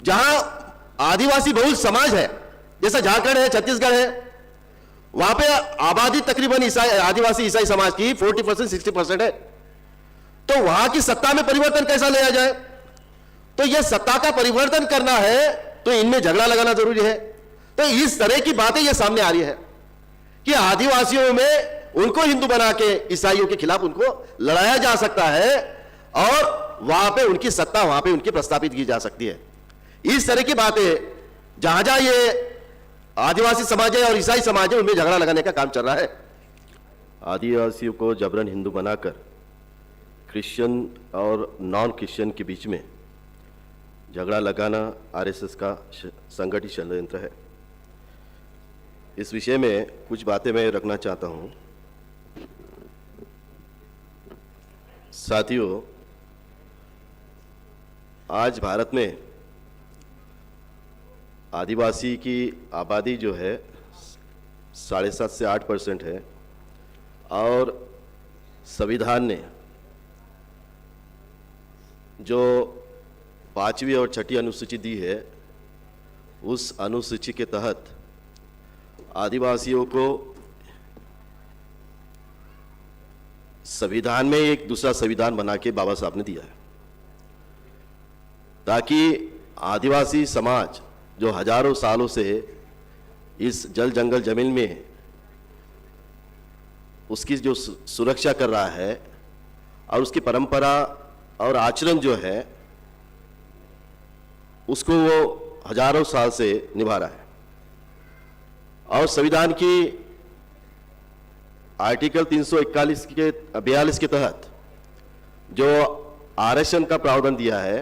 जहां आदिवासी बहुल समाज है, जैसा झारखंड है, छत्तीसगढ़ है, वहां पे आबादी तकरीबन ईसाई आदिवासी ईसाई समाज की 40% 60% है। तो वहां की सत्ता में परिवर्तन कैसा लाया जाए? तो यह सत्ता का परिवर्तन करना है तो इनमें झगड़ा लगाना जरूरी है। तो इस तरह की बातें यह सामने आ रही है कि आदिवासियों में उनको हिंदू बना के ईसाइयों के खिलाफ उनको लड़ाया जा सकता है और वहां पे उनकी सत्ता वहां पे उनकी प्रस्थापित की जा सकती है। इस तरह की बातें जहां जहां ये आदिवासी समाज है और ईसाई समाज है उनमें झगड़ा लगाने का काम चल रहा है। आदिवासियों को जबरन हिंदू बनाकर क्रिश्चियन और नॉन क्रिश्चियन के बीच में झगड़ा लगाना आरएसएस का संगठित षड्यंत्र है। इस विषय में कुछ बातें मैं रखना चाहता हूं। साथियों, आज भारत में आदिवासी की आबादी जो है 7.5 से 8% है और संविधान ने जो 5वीं और 6ठी अनुसूची दी है, उस अनुसूची के तहत आदिवासियों को संविधान में एक दूसरा संविधान बना के बाबा साहब ने दिया है, ताकि आदिवासी समाज जो हजारों सालों से इस जल जंगल जमीन में उसकी जो सुरक्षा कर रहा है और उसकी परंपरा और आचरण जो है उसको वो हजारों साल से निभा रहा है। और संविधान की आर्टिकल 341 के 42 के तहत जो आरक्षण का प्रावधान दिया है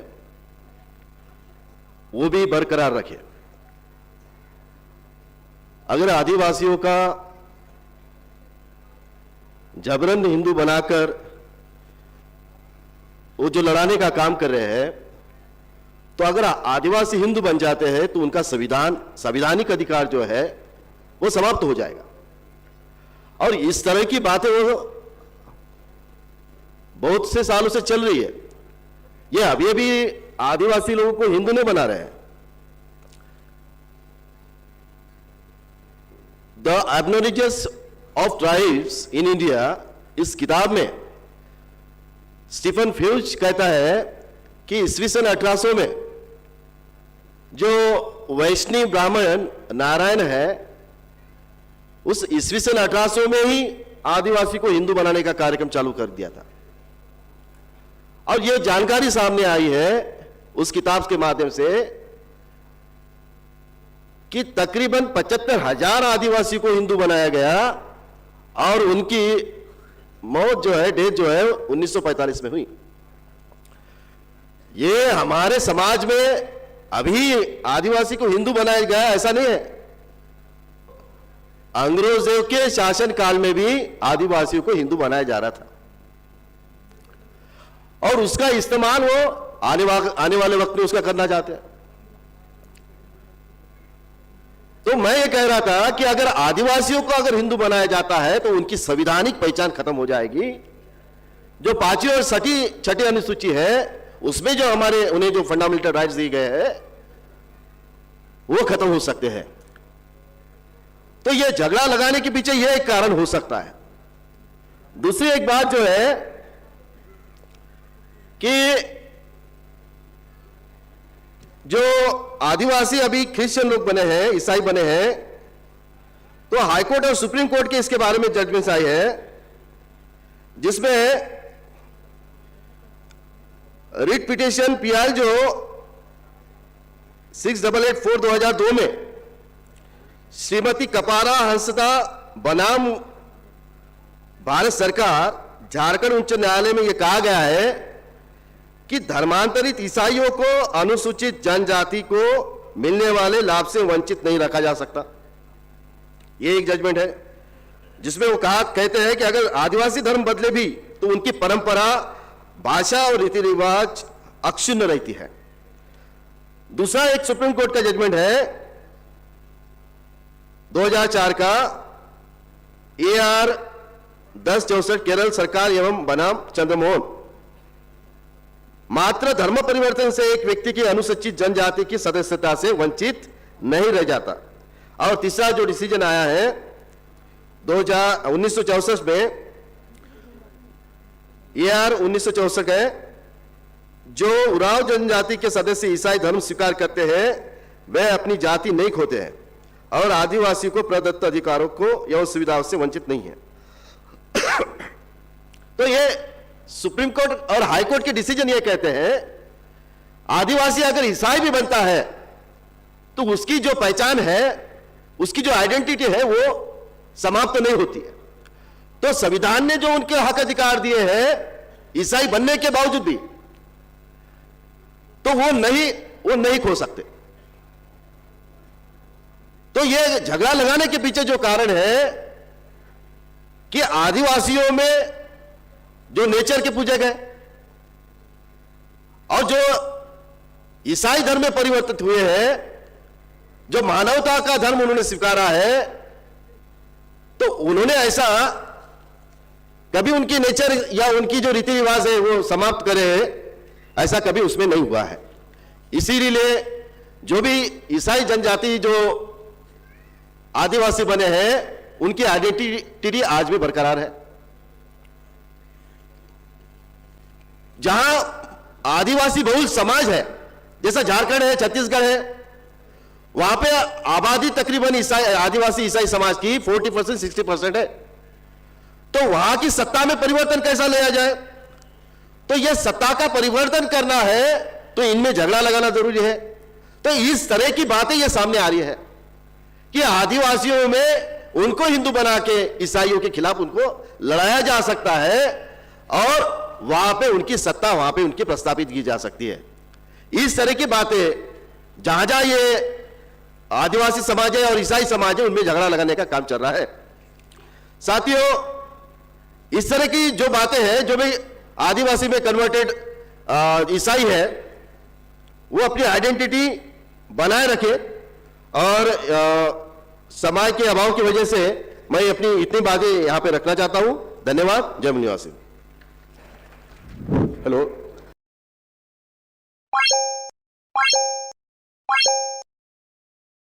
वो भी बरकरार रखे। अगर आदिवासियों का जबरन हिंदू बनाकर वो जो लड़ाने का काम कर रहे हैं, तो अगर आदिवासी हिंदू बन जाते हैं तो उनका संवैधानिक अधिकार जो है वो समाप्त हो जाएगा। और इस तरह की बातें वो बहुत से सालों से चल रही है। ये अभी आदिवासी लोगों को हिंदू नहीं बना रहे हैं। The abnormalities of tribes in India, इस किताब में स्टीफन फ्यूज कहता है कि ईस्वी सन 1800 में जो वैष्णव ब्राह्मण नारायण है, उस ईस्वी सन 1800 में ही आदिवासी को हिंदू बनाने का कार्यक्रम चालू कर दिया था। और यह जानकारी सामने आई है उस किताब के माध्यम से कि तकरीबन 75,000 आदिवासी को हिंदू बनाया गया और उनकी मौत जो है, डेथ जो है 1945 में हुई। ये हमारे समाज में अभी आदिवासी को हिंदू बनाया गया ऐसा नहीं है। अंग्रेजों के शासन काल में भी आदिवासियों को हिंदू बनाया जा रहा था और उसका इस्तेमाल वो आने वाले वक्त में उसका करना चाहते हैं। तो मैं ये कह रहा था कि अगर आदिवासियों को अगर हिंदू बनाया जाता है तो उनकी संवैधानिक पहचान खत्म हो जाएगी। जो 5वीं और 6ठी अनुसूची है उसमें जो हमारे उन्हें जो फंडामेंटल राइट्स दिए गए हैं वो खत्म हो सकते हैं। तो ये झगड़ा लगाने के पीछे ये एक कारण हो सकता है। दूसरी एक बात जो है कि जो आदिवासी अभी क्रिश्चियन लोग बने हैं, ईसाई बने हैं, तो हाईकोर्ट और सुप्रीम कोर्ट के इसके बारे में जजमेंट्स आई है जिसमें रिट पिटिशन पीआई जो 6884/2002 में श्रीमती कपारा हंसदा बनाम भारत सरकार झारखंड उच्च न्यायालय में यह कहा गया है कि धर्मांतरित ईसाइयों को अनुसूचित जनजाति को मिलने वाले लाभ से वंचित नहीं रखा जा सकता। यह एक जजमेंट है जिसमें वो कहते हैं कि अगर आदिवासी धर्म बदले भी तो उनकी परंपरा, भाषा और रीति रिवाज अक्षुण्ण रहती है। दूसरा एक सुप्रीम कोर्ट का जजमेंट है 2004 का AR 1064 केरल सरकार एवं बनाम चंद्रमोहन, मात्र धर्म परिवर्तन से एक व्यक्ति की अनुसूचित जनजाति की सदस्यता से वंचित नहीं रह जाता। और तीसरा जो डिसीजन आया है 1964 में, AR 1964 है, जो उराव जनजाति के सदस्य ईसाई धर्म स्वीकार करते हैं वह अपनी जाति नहीं खोते हैं और आदिवासी को प्रदत्त अधिकारों को एवं सुविधाओं से वंचित नहीं है। तो ये सुप्रीम कोर्ट और हाई कोर्ट के डिसीजन ये कहते हैं आदिवासी अगर ईसाई भी बनता है तो उसकी जो पहचान है, उसकी जो आइडेंटिटी है वो समाप्त नहीं होती है। तो संविधान ने जो उनके हक अधिकार दिए हैं ईसाई बनने के बावजूद भी, तो वो नहीं खो सकते। तो ये झगड़ा लगाने के पीछे जो कारण है कि आदिवासियों में जो नेचर के पूजक है और जो ईसाई धर्म में परिवर्तित हुए हैं, जो मानवता का धर्म उन्होंने स्वीकारा है, तो उन्होंने ऐसा कभी उनकी नेचर या उनकी जो रीति रिवाज है वो समाप्त करे, ऐसा कभी उसमें नहीं हुआ है। इसीलिए जो भी ईसाई जनजाति जो आदिवासी बने हैं उनकी आइडेंटिटी आज भी बरकरार है। जहां आदिवासी बहुल समाज है जैसा झारखंड है, छत्तीसगढ़ है, वहां पे आबादी तकरीबन आदिवासी ईसाई समाज की 40% 60% है। तो वहां की सत्ता में परिवर्तन कैसा लाया जाए? तो यह सत्ता का परिवर्तन करना है तो इनमें झगड़ा लगाना जरूरी है। तो इस तरह की बातें यह सामने आ रही है कि आदिवासियों में उनको हिंदू बना के ईसाइयों के खिलाफ उनको लड़ाया जा सकता है और वहां पे उनकी सत्ता वहां पे उनकी प्रस्थापित की जा सकती है। इस तरह की बातें जहां जहां ये आदिवासी समाज है और ईसाई समाज है उनमें झगड़ा लगाने का काम चल रहा है। साथियों, इस तरह की जो बातें हैं, जो भी आदिवासी में कन्वर्टेड ईसाई है वो अपनी आइडेंटिटी बनाए रखे और समाज के अभाव की वजह से मैं अपनी इतनी बातें यहां पे रखना चाहता हूं। धन्यवाद। जय निवासी। हेलो।